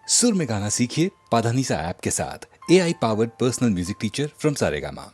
सुर में गाना सीखिए पाधानीसा ऐप के साथ। AI powered personal music teacher from Saregama.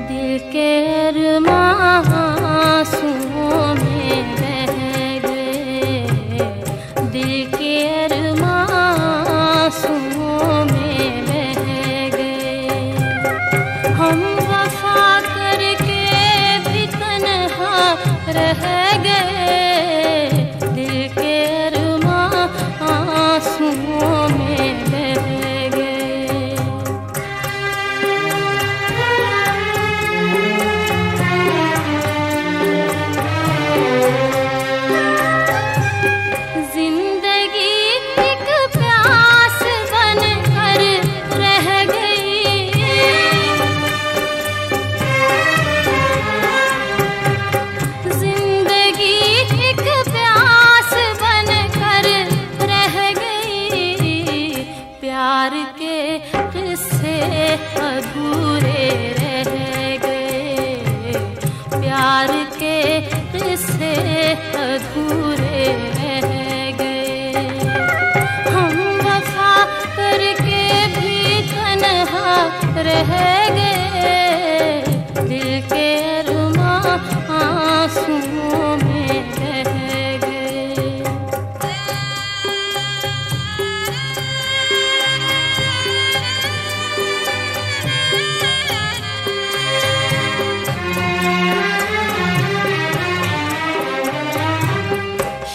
दिल के अरमां आँसुओं में बह गए, दिल के अरमां आँसुओं में बह गए। हम वफा करके भी तन्हा रह गए, दिल के अरमां आँसुओं में बह गए। प्यार के किस्से अधूरे रह गए, प्यार के किस्से अधूरे रह गए। हम वफा करके भी तन्हा रह गए, दिल के अरमां आँसुओं में बह गए।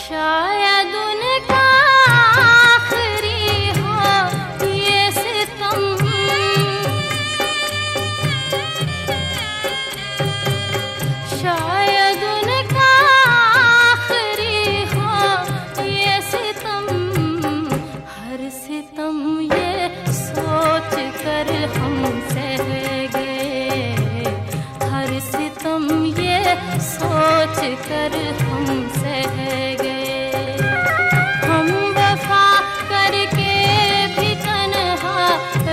शायद उनका आखिरी हो ये सितम, शायद उनका आखिरी हो ये सितम। हर सितम ये सोच कर हम सह गए, हर सितम ये सोच कर हम सह गए। हम वफा करके भी तन्हा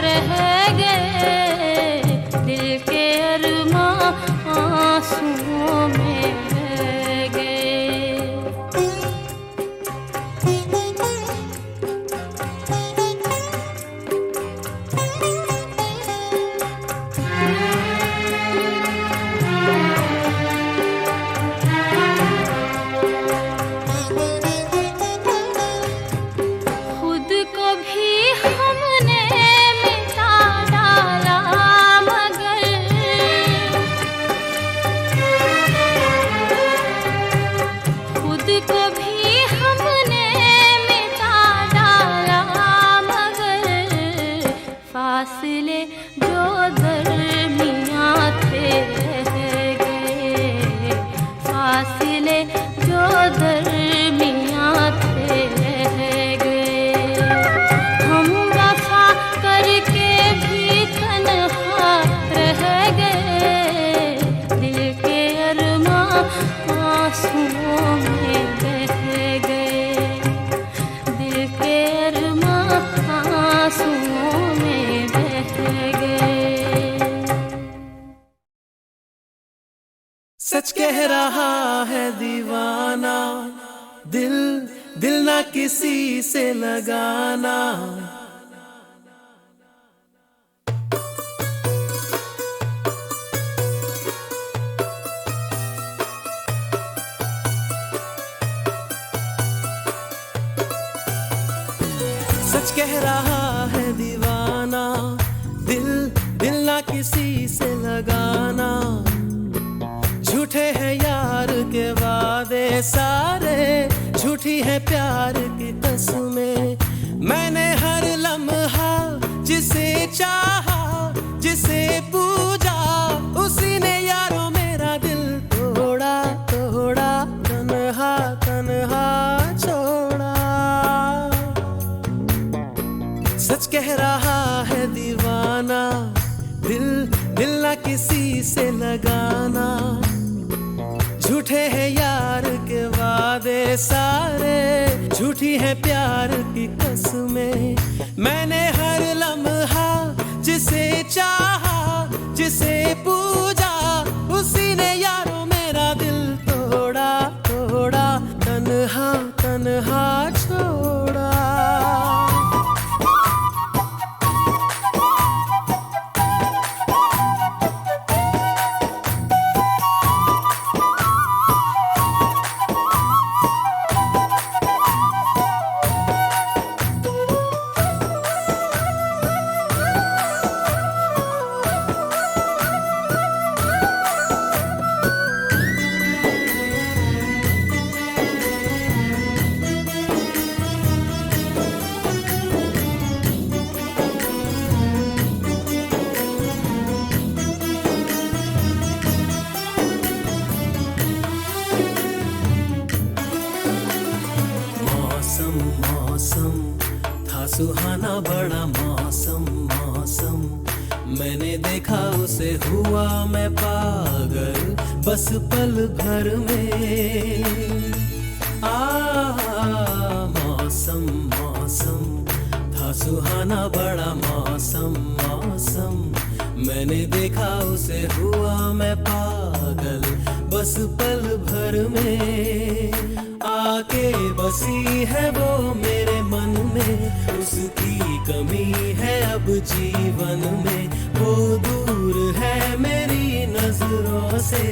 रह गए, दिल के अरमां आँसुओं में बह गए। खुद को भी हमने मिटा डाला, मगर खुद को भी हमने मिटा डाला, मगर फासले जो दरमियाँ थे रह गए, फासले जो दरमियाँ थे रह गए। हम वफा करके भी तन्हा रह गए, दिल के अरमां आँसुओं में बह गए, दिल के अरमां आँसुओं में बह गए। सच कह रहा है दीवाना, दिल दिल ना किसी से लगाना। सच कह रहा है दीवाना, दिल दिल ना किसी से लगाना। झूठे हैं यार के वादे सारे, झूठी है प्यार की कसमें। मैंने हर लम्हा जिसे चाहा, जिसे पूजा, उसी ने यारों मेरा दिल तोड़ा तोड़ा, तन्हा तन्हा छोड़ा। सच कह रहा है दीवाना, दिल दिल ना किसी से लगाना। झूठे हैं यार के वादे सारे, झूठी है प्यार की कसमें। मैंने हर लम्हा जिसे चाहा, जिसे पूजा, उसी ने यारों मेरा दिल तोड़ा तोड़ा, तन्हा तन्हा छोड़ा। मौसम था सुहाना बड़ा मौसम, मौसम। मैंने देखा उसे हुआ मैं पागल, बस पल भर में। मौसम मौसम था सुहाना बड़ा मौसम, मौसम। मैंने देखा उसे हुआ मैं पागल, बस पल भर में। आके बसी है वो मेरे मन में, उसकी कमी है अब जीवन में। वो दूर है मेरी नजरों से,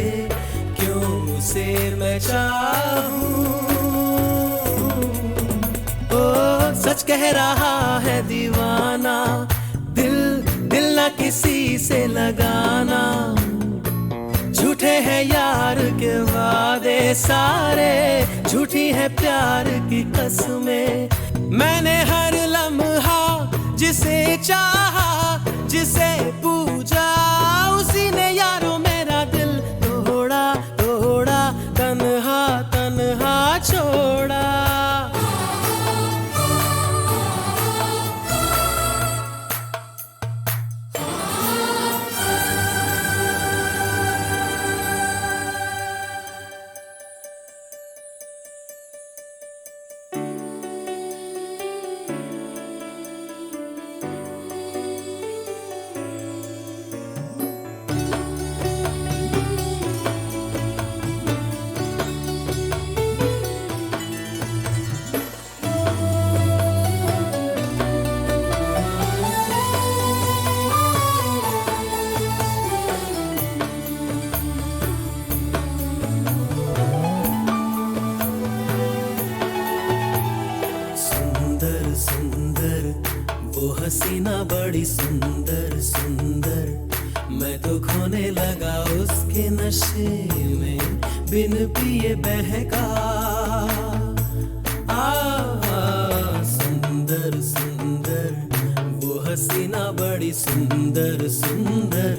क्यों उसे मैं चाहूं। ओ सच कह रहा है दीवाना, दिल दिल ना किसी से लगाना। झूठे हैं यार के वादे सारे, झूठी है प्यार की कसमें। मैंने हर लम्हा जिसे चाहा, जिसे पूजा, उसी ने यारों मेरा दिल तोड़ा तोड़ा, तन्हा तन्हा छोड़ा। वो हसीना बड़ी सुंदर सुंदर। मैं तो खोने लगा उसके नशे में, बिन पिए बहका। सुंदर सुंदर वो हसीना बड़ी सुंदर सुंदर।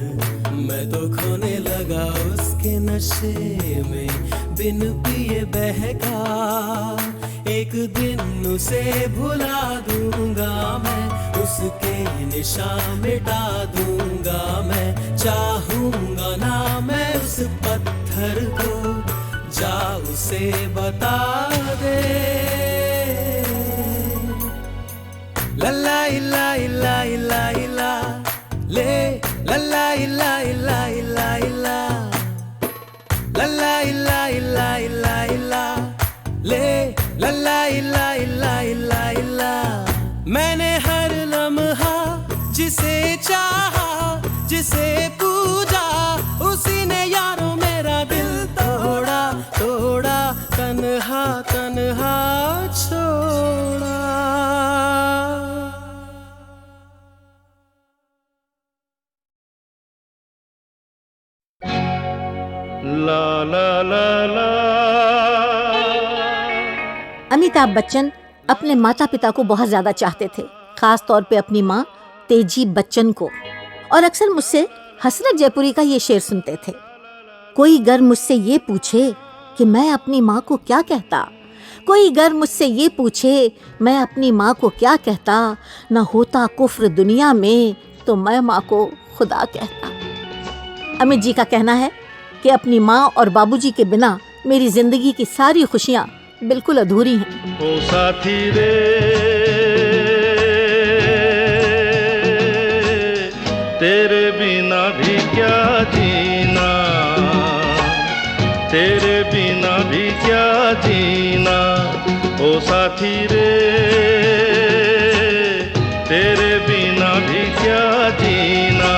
मैं तो खोने लगा उसके नशे में, बिन पिए बहका। एक दिन उसे भुला दूंगा मैं, उसके निशान मिटा दूंगा मैं। चाहूंगा ना मैं उस पत्थर को, जा उसे बता दे। लल्ला इल्ला इल्ला इल्ला इल्ला ले, लल्ला इल्ला इल्ला इल्ला इल्ला, लल्ला इल्ला इल्ला इल्ला इल्ला ले, लल्ला इल्ला इल्ला इल्ला इल्ला। मैंने हर लम्हा जिसे चाहा, जिसे पूजा, उसी ने यारों मेरा दिल तोड़ा तोड़ा, तन्हा तन्हा छोड़ा। ला ला ला ला। अमिताभ बच्चन अपने माता पिता को बहुत ज्यादा चाहते थे, खास तौर पे अपनी माँ तेजी बच्चन को। और अक्सर मुझसे हसरत जयपुरी का ये शेर सुनते थे, कोई गर मुझसे ये पूछे कि मैं अपनी माँ को क्या कहता, कोई गर मुझसे ये पूछे मैं अपनी माँ को क्या कहता, न होता कुफ्र दुनिया में तो मैं माँ को खुदा कहता। अमित जी का कहना है कि अपनी माँ और बाबूजी के बिना मेरी जिंदगी की सारी खुशियाँ बिल्कुल अधूरी हैं। ओ साथी रे तेरे बिना भी क्या जीना, तेरे बिना भी क्या जीना। ओ साथी रे तेरे बिना भी क्या जीना,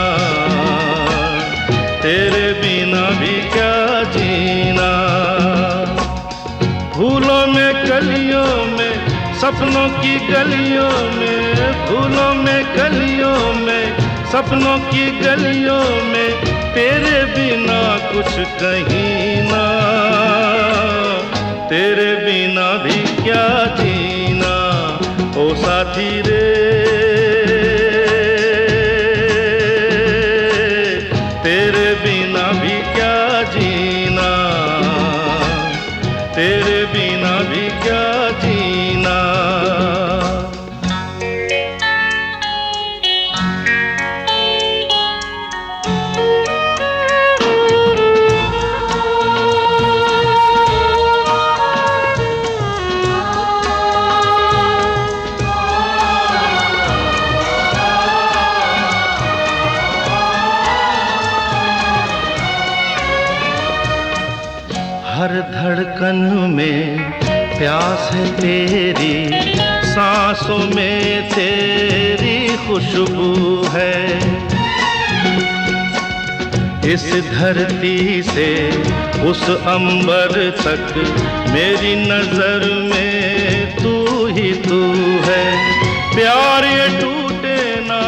तेरे बिना भी क्या जीना। फूलों में कलियों में सपनों की गलियों में, फूलों में कलियों में सपनों की गलियों में तेरे बिना कुछ कहीं ना, तेरे बिना भी क्या जीना। ओ साथी रे तेरे बिना भी क्या जीना, तेरे बिना भी क्या जीना। हर धड़कन में प्यास है तेरी, सांसों में तेरी खुशबू है। इस धरती से उस अंबर तक मेरी नजर में तू ही तू है। प्यार ये टूटे ना,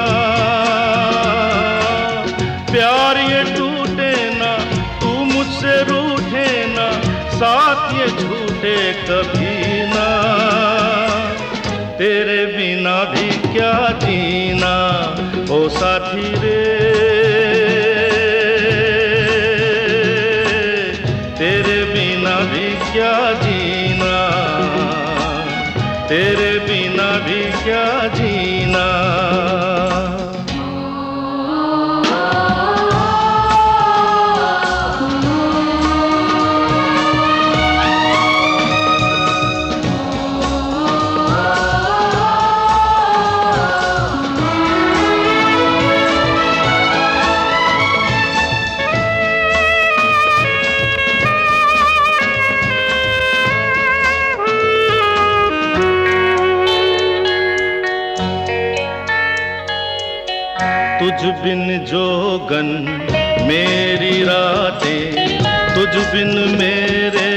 प्यार ये टूटे ना, तू मुझसे रूठे ना, साथ ये झूठे कभी ना। तेरे बिना भी क्या जीना, ओ साथी रे तेरे बिना भी क्या जीना, तेरे बिना भी क्या जीना। तुझ बिन जोगन मेरी रातें, तुझ बिन मेरे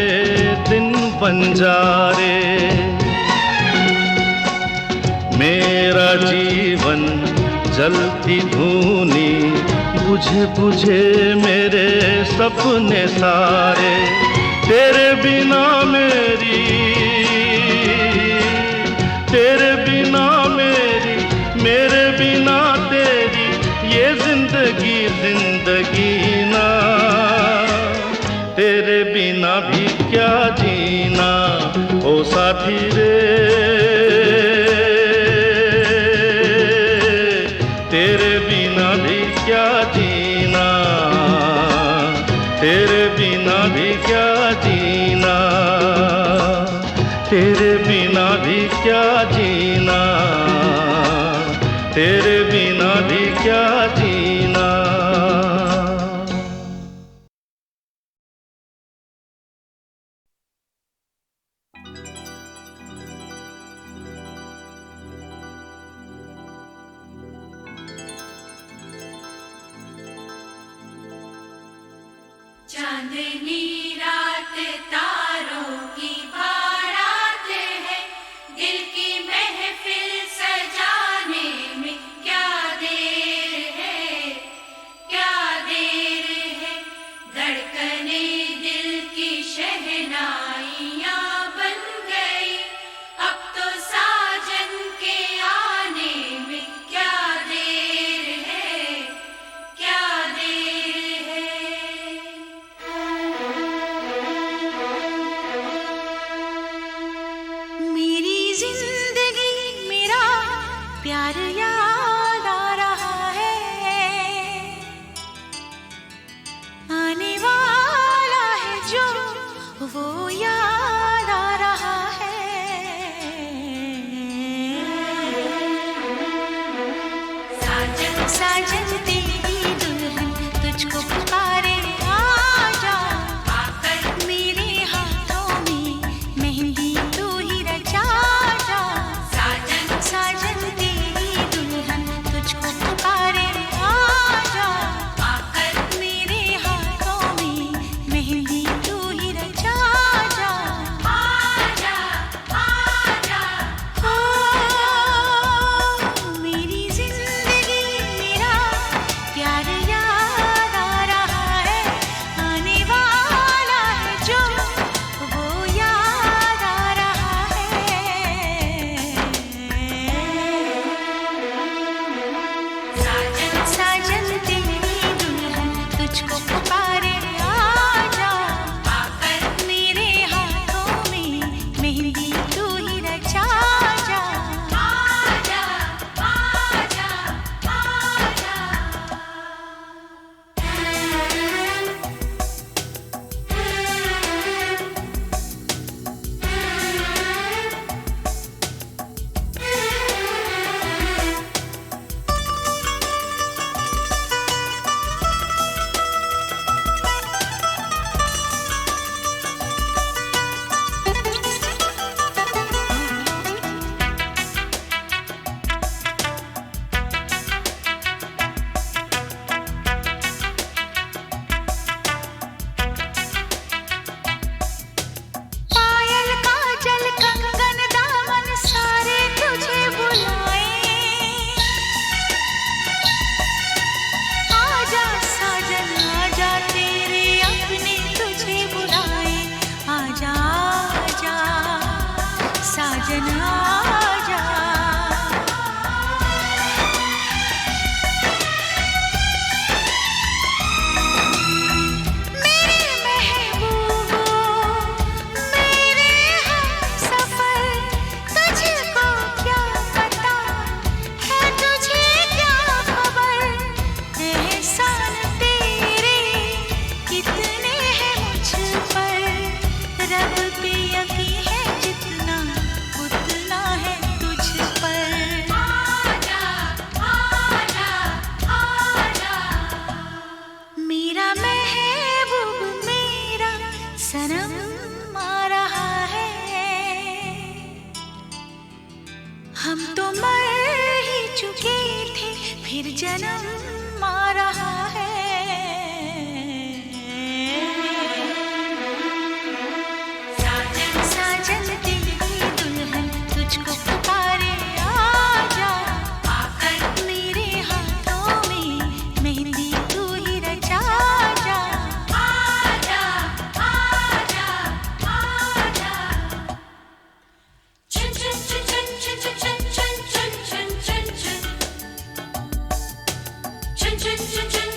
दिन बंजारे। मेरा जीवन जलती धूनी, बुझे बुझे मेरे सपने सारे। तेरे बिना मेरी, तेरे बिना मेरी, मेरे बिना तेरी ये जिंदगी जिंदगी ना। तेरे बिना भी क्या जीना, ओ साथी रे तेरे बिना भी क्या जीना, तेरे बिना भी क्या जीना, तेरे बिना भी क्या जीना, तेरे बिना भी क्या जीना। चांदनी रात तारों की बारात है, दिल की महफिल सजाने में क्या देर है, क्या देर है। धड़कने दिल वो याद आ रहा है। साजन साजन तेरी दुल्हन तुझको पुकारे, आजा आकर मेरे हाथों में मेहंदी तू ही रचा जा। साजन साजन तेरी दुल्हन तुझको पुकारे, आजा आकर मेरे हाथों में मेहंदी तू ही रचा जा। आजा आजा मेरी जिंदगी मेरा प्यार याद आ रहा है। आने वाला है जो वो याद आ रहा है। साजन साजन तेरी दुल्हन तुझको पुकारे, आजा आकर मेरे हाथों में मेहंदी तू ही रचा जा। आजा आजा आजा पायल काजल कंगन दामन सारे तुझे बुलाए। आजा साजन आजा तेरे अपने तुझे बुलाए। आजा आजा साजन आजा। मेरे महबूबो मेरे हमसफर, तुझको क्या पता है तुझे क्या खबर। एहसान तेरे कितने हैं मुझ पर, रब पे यकीन है जितना उतना है तुझ पर। आजा आजा आजा मेरा महबूब मेरा सनम आ रहा है। हम तो मर ही चुके थे फिर जन्म आ रहा है। साजन साजन तेरी दुल्हन तुझको पुकारे, आजा आकर मेरे हाथों में मेहंदी तू ही रचा जा। आजा आजा आजा चुन चुन चुन चुन चुन चुन चुन चुन चुन चुन चुन चुन चुन चुन चुन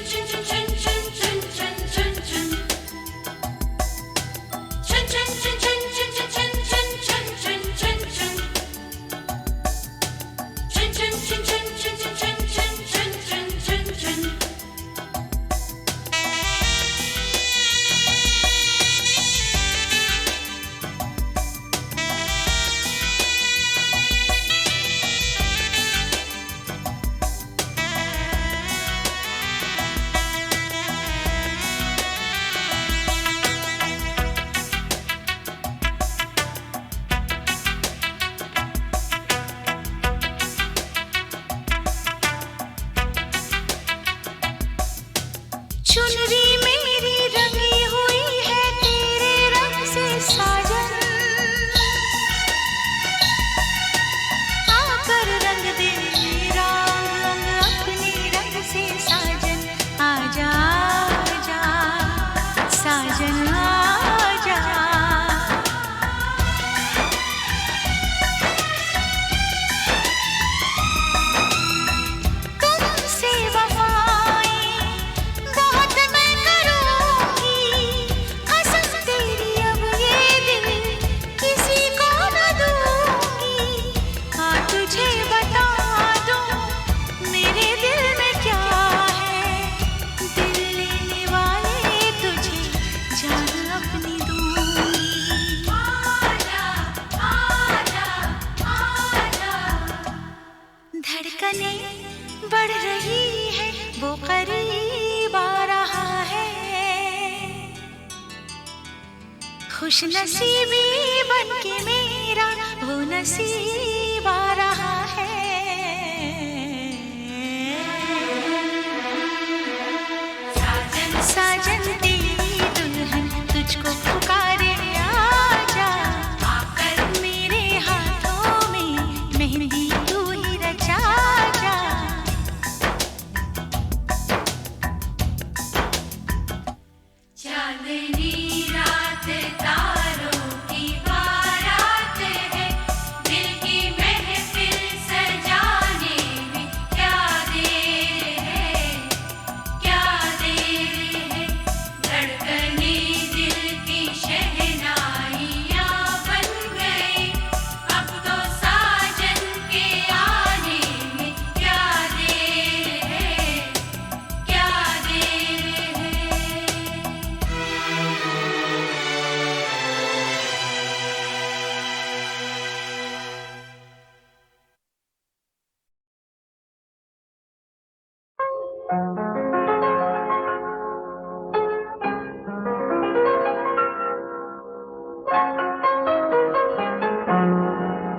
खुश नसीबी बन के मेरा वो नसीब आ रहा है। साजन साजन तेरी दुल्हन तुझको पुकारे आजा, आकर मेरे हाथों में मेहंदी तू ही रचा जा। चांदनी रात तारों की बारात है, दिल की महफिल सजाने में क्या देर है, क्या देर है। धड़कने दिल की शहनाइयाँ बन गई, अब तो साजन के आने में क्या देर है, क्या देर है।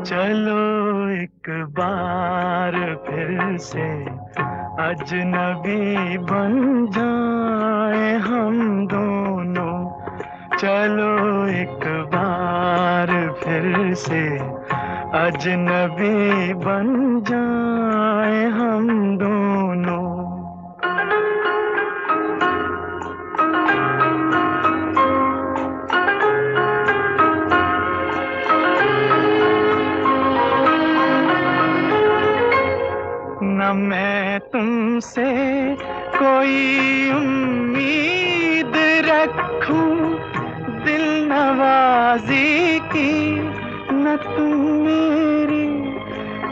चलो एक बार फिर से अजनबी बन जाए हम दोनों। चलो एक बार फिर से अजनबी बन जाए हम दोनों। न मैं तुमसे कोई उम्मीद रखूं दिल नवाजी की, न तुम मेरी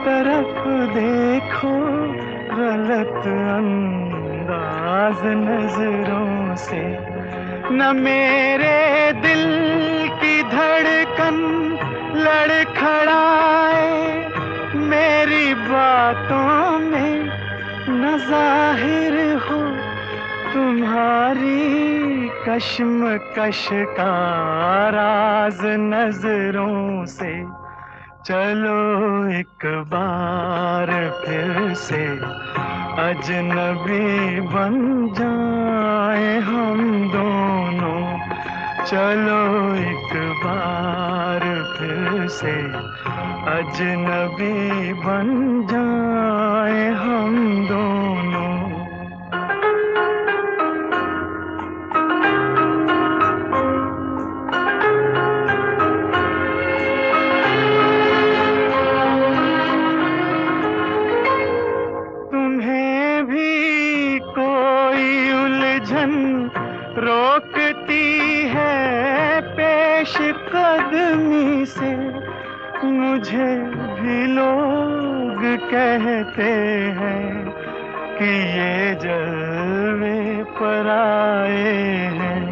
तरफ देखो गलत अंदाज नजरों से। न मेरे दिल की धड़कन लड़खड़ाए मेरी बातों में, न जाहिर हो तुम्हारी कश्मकश का राज नजरों से। चलो एक बार फिर से अजनबी बन जाए हम दोनों। चलो एक बार फिर से अजनबी बन जाए हम दोनों। तुम्हें भी कोई उलझन रोकती है पेश कदमी से, मुझे भी लोग कहते हैं कि ये जलवे पर आए हैं।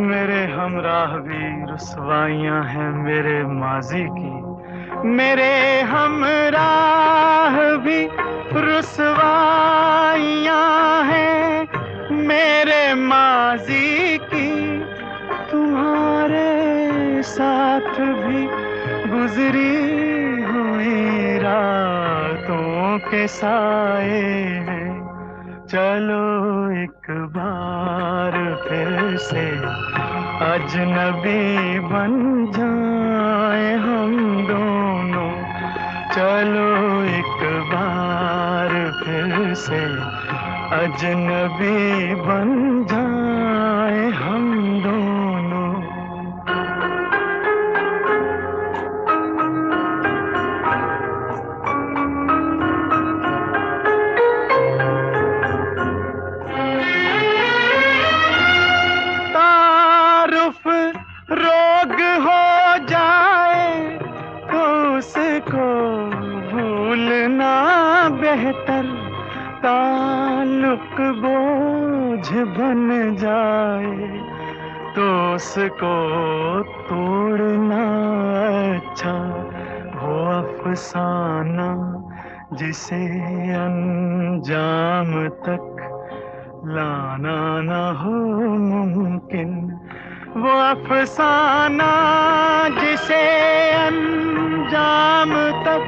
मेरे हमराह भी रुसवाइयाँ हैं मेरे माजी की, मेरे हमराह भी रुसवाइयाँ हैं मेरे माजी की। तुम्हारे साथ भी गुजरी हुई रातों के साए हैं। चलो एक बार फिर से अजनबी बन जाए हम दोनों। चलो एक बार फिर से अजनबी बन जाए हम दोनों। तारुफ रोग हो जाए तो उसको भूलना बेहतर, ताल्लुक बोझ बन जाए तो उसको तोड़ना अच्छा। वो अफसाना जिसे अंजाम तक लाना न हो मुमकिन, वो अफसाना जिसे अंजाम तक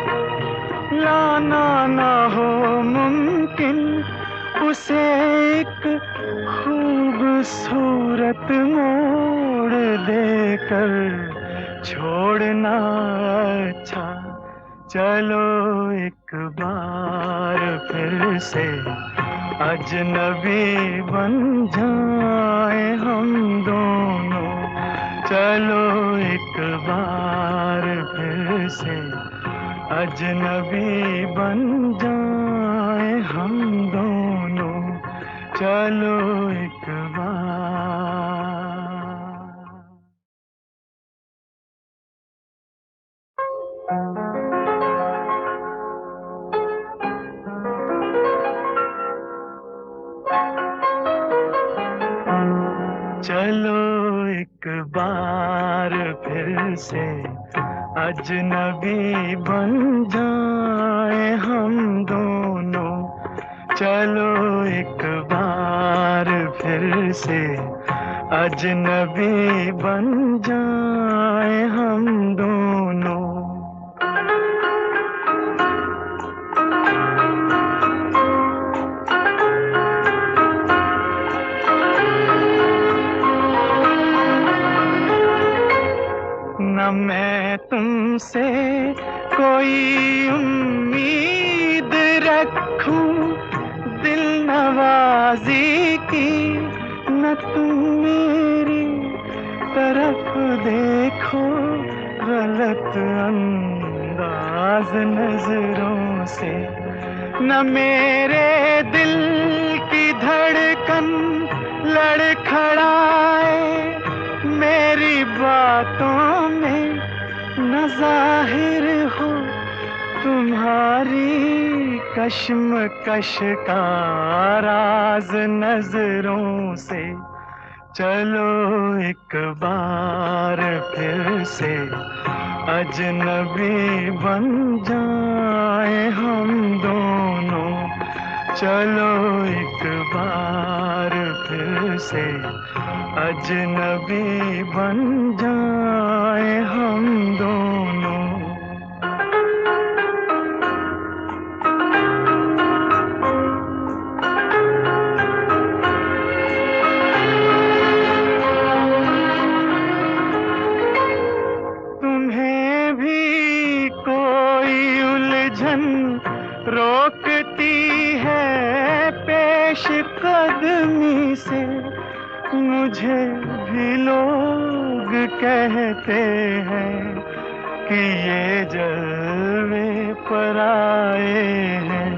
लाना ना हो मुमकिन, उसे एक खूबसूरत मोड़ देकर छोड़ना अच्छा। चलो एक बार फिर से अजनबी बन जाए हम दोनों। चलो एक बार फिर से अजनबी बन जाए हम दोनों। चलो एक बार। चलो एक बार फिर से अजनबी बन जाए हम दोनों। चलो एक बार फिर से अजनबी बन जाए हम दोनों। न मैं तुमसे कोई उम्मीद रखूं दिल नवाजी की, न तुम मेरी तरफ देखो गलत अंदाज नजरों से। न मेरे दिल की धड़कन लड़खड़ाए मेरी बातों में, न जाहिर हो तुम्हारी कश्मकश का राज नजरों से। चलो एक बार फिर से अजनबी बन जाए हम दोनों। चलो एक बार फिर से अजनबी बन जाए हम दोनों। तुम्हें भी कोई उलझन रोकती है पेश कदमी से, मुझे भी लोग कहते हैं कि ये जलवे पर आए हैं।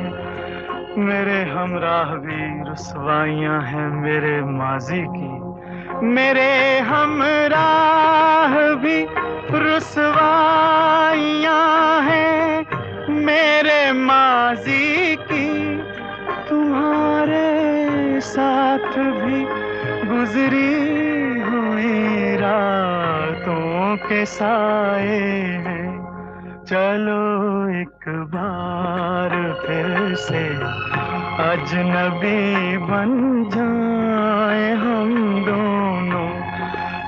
मेरे हमराह भी रुसवाइयां हैं मेरे माजी की, मेरे हमराह भी रुसवाइयां हैं मेरे माजी की। तुम्हारे साथ भी गुजरी हुई रातों के साए हैं। चलो एक बार फिर से अजनबी बन जाए हम दोनों।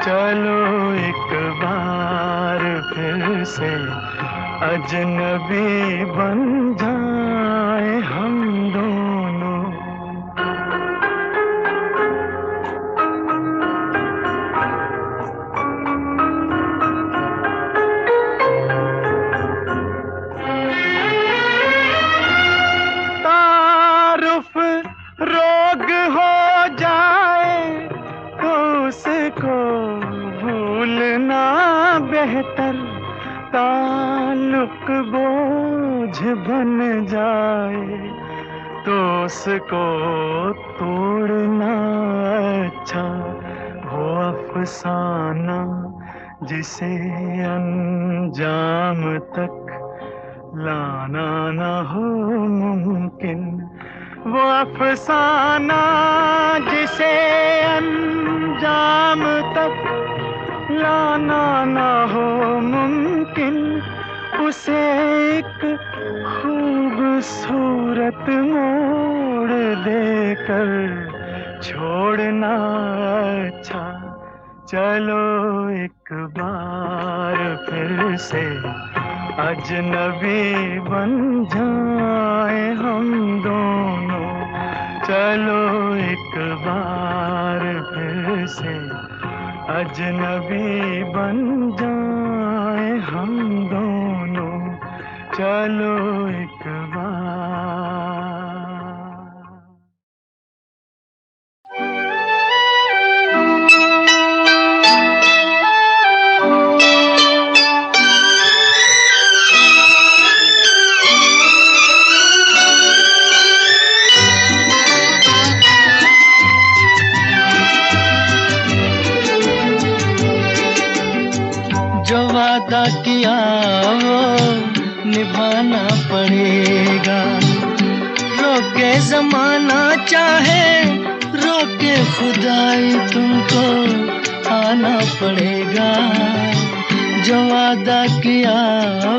चलो एक बार फिर से अजनबी बन जाए हम दोनों। रोग हो जाए तो उसको भूलना बेहतर, ताल्लुक बोझ बन जाए तो उसको तोड़ना अच्छा। वो अफसाना जिसे अंजाम तक लाना ना हो मुमकिन, वो अफसाना जिसे अंजाम तक लाना ना हो मुमकिन, उसे एक खूबसूरत मोड़ देकर छोड़ना अच्छा। चलो एक बार फिर से अजनबी बन जाए हम दोनों। चलो एक बार फिर से अजनबी बन जाए हम दोनों। चलो एक बार। जो वादा किया वो निभाना पड़ेगा, रोके जमाना चाहे रोके खुदाई तुमको आना पड़ेगा। जो वादा किया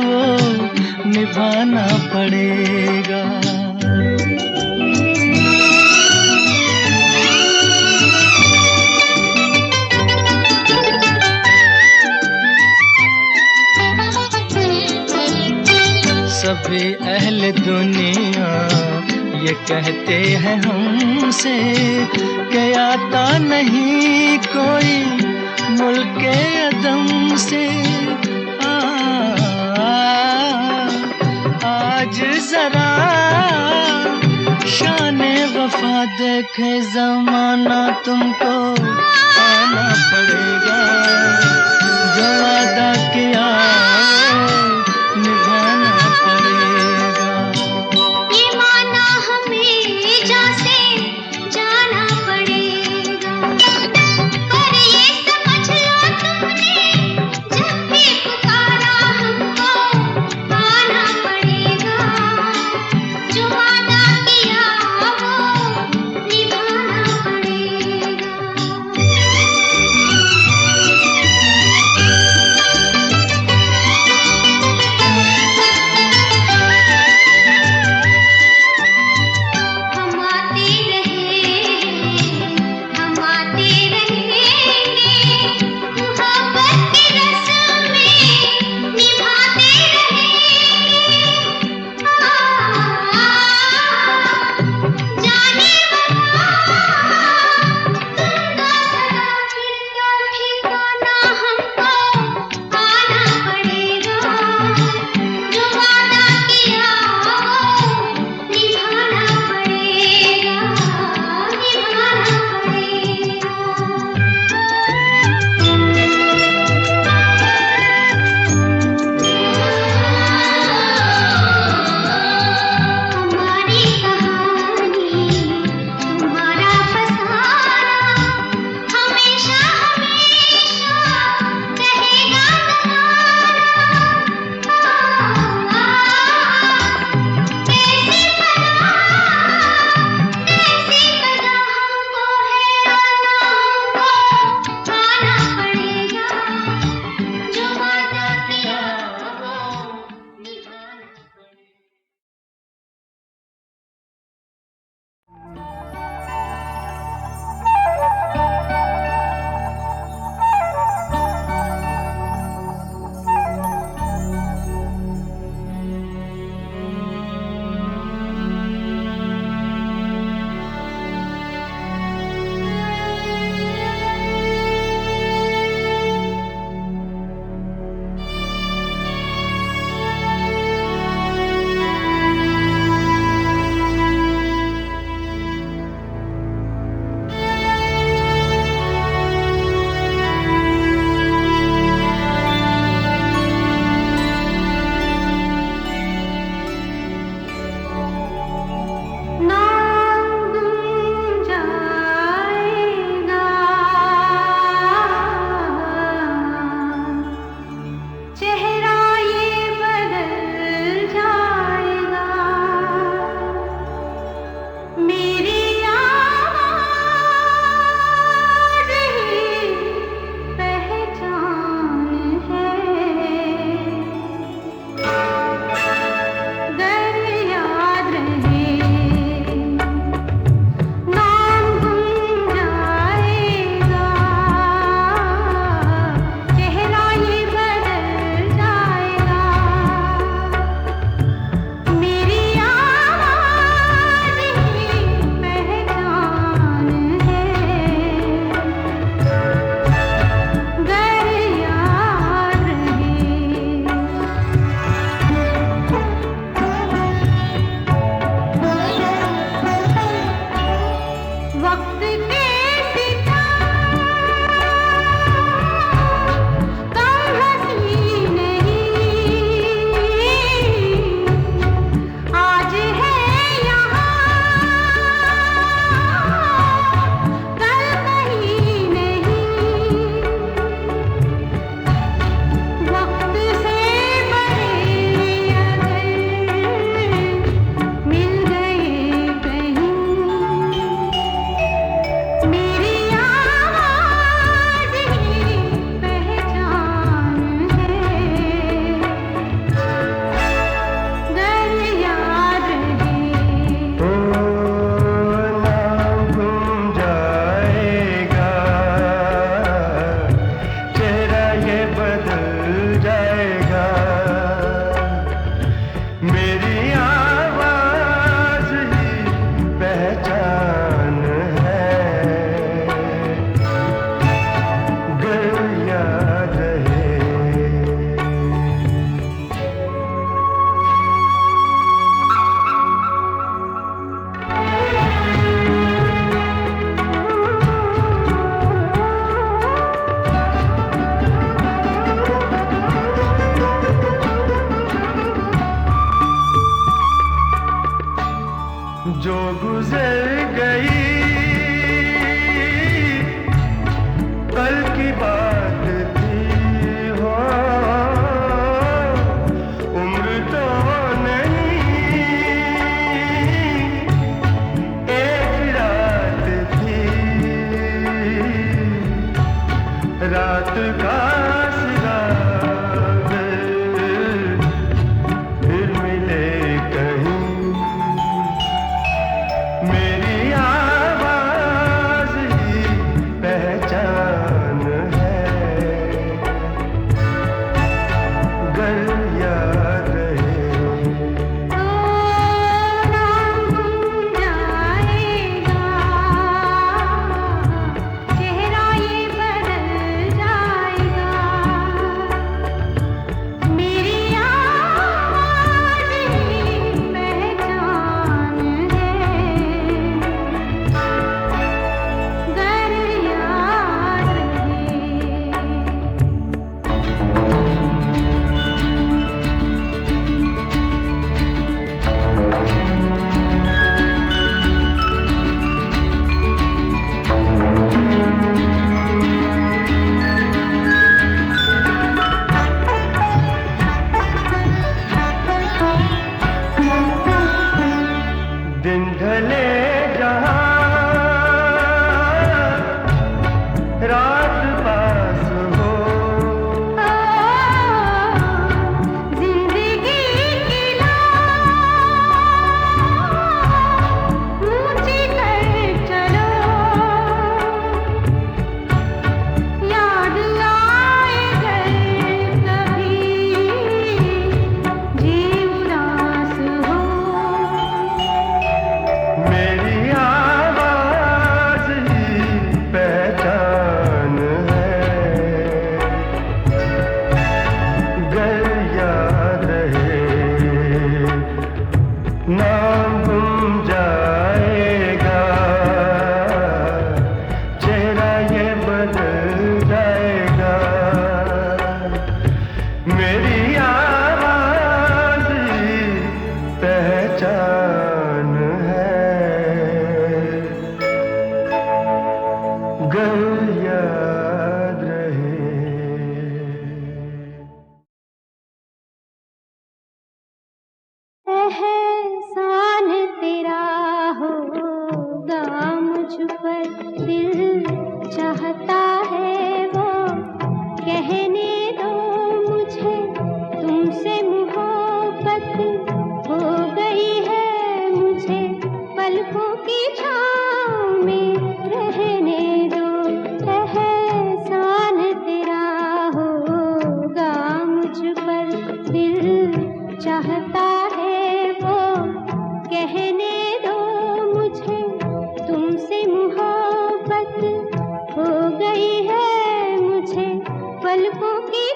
वो निभाना पड़ेगा। सभी अहले दुनिया ये कहते हैं हमसे कि आता नहीं कोई मुल्के अदम से। आज जरा शाने वफा देखे ज़माना तुमको आना पड़ेगा। जो वादा किया निभाना पड़ेगा। ये माना हमें जैसे जाना पड़ेगा, पर ये समझ लो तुमने जब भी पुकारा हमको आना पड़ेगा। जो वादा किया वो निभाना पड़ेगा।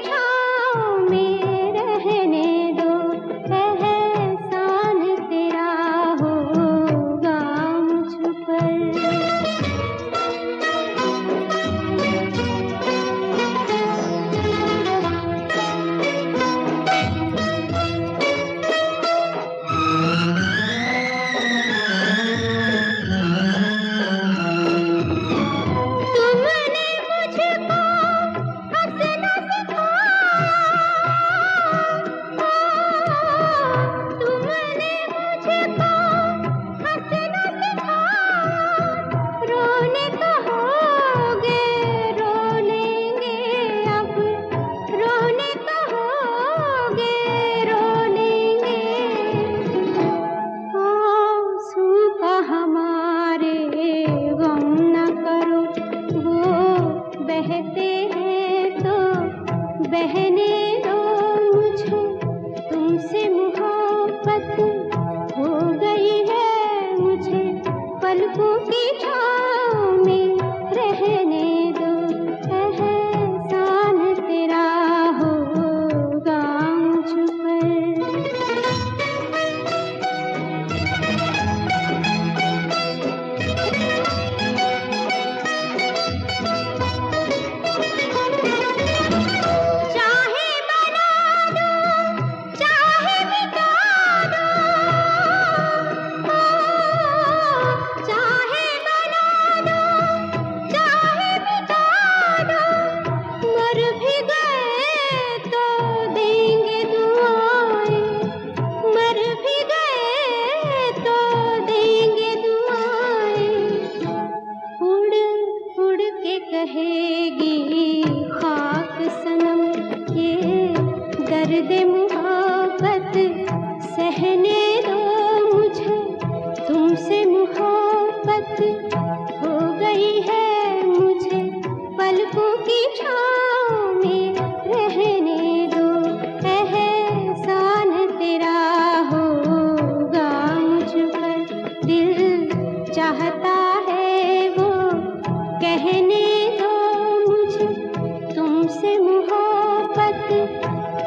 छाँव में रहने दो, एहसान तेरा होगा मुझ पर। तुमने मुझको हंसना तुमने मुझको हंसना सिखाया, रोने कहोगे रो लेंगे अब, रोने कहोगे रो लेंगे। आंसू का हमारे गम न करो, वो बहते हैं तो बहने दो मुझे। तुमसे मोहब्बत हो गई है मुझे, पलकों की छाँव में रहने दो, एहसान तेरा होगा मुझ पर। चाहे बना दो, चाहे मिटा दो, चाहे बना दो, चाहे मिटा दो, मर भी गए तो देंगे दुआएं, मर भी गए तो देंगे दुआएं। उड़ उड़ के कहेगी खाक सनम, ये दर्द मोहब्बत सहने दो मुझे। तुमसे मोहब्बत हो गई है मुझे, पलकों की छाँव में रहने दो, एहसान तेरा होगा मुझ पर। दिल चाहता है वो कहने दो मुझे, तुमसे मोहब्बत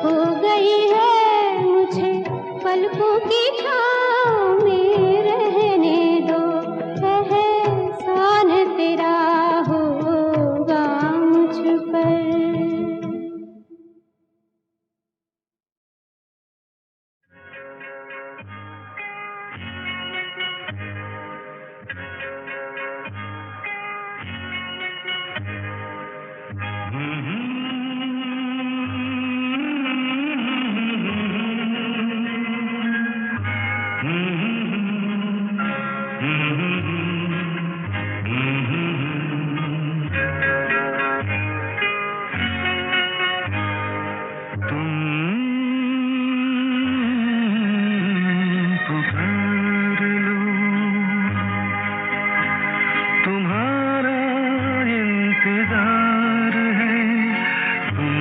हो गई है मुझे, पलकों की छाँव में रहने दो, एहसान तेरा होगा मुझ पर। पुकार लो, तुम्हारा इंतजार है, तुम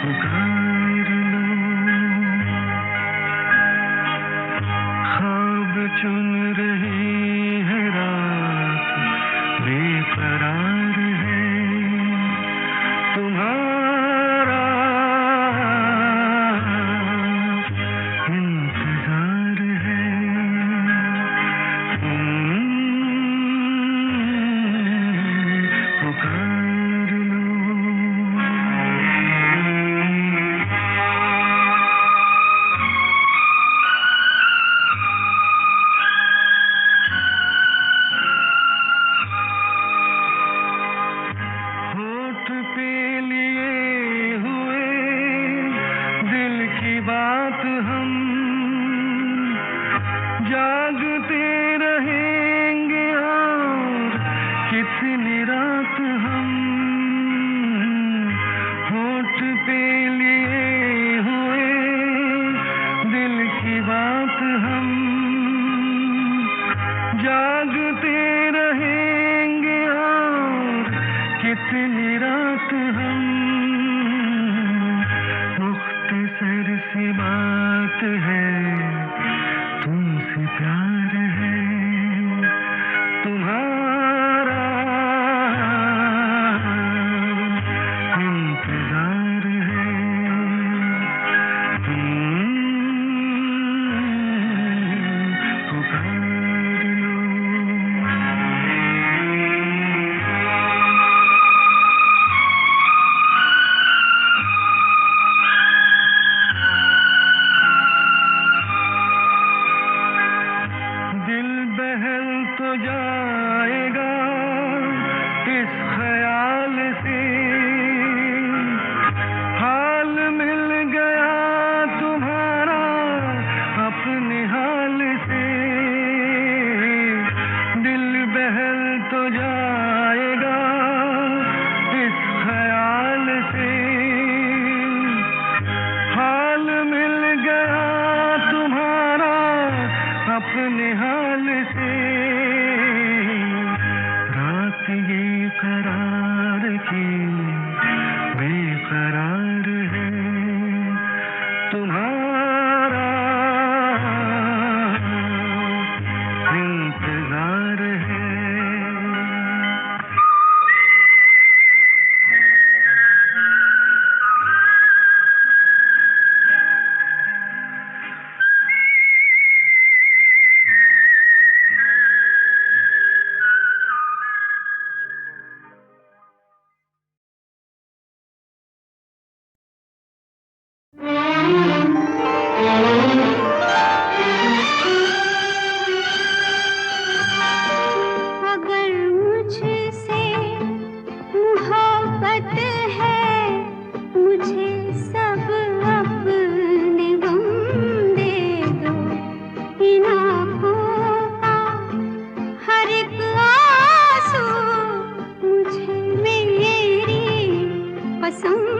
पुकार लो। ख्वाब चुन रही है रात, बेकरार है तुम्हारा इंतजार है, तुम पुकार लो। होठ पे लिए हुए दिल की बात हम जागते रहेंगे और कितनी रात हम। होठ पे लिए हुए दिल की बात हम जागते रहेंगे और कितनी रात हम। मुख्तसर सी बात है, तुमसे प्यार है तुम्हारा मोहब्बत है, मुझे सब अपने गम दे दो। इन आँखों का हर एक आंसू मुझे मेरी पसंद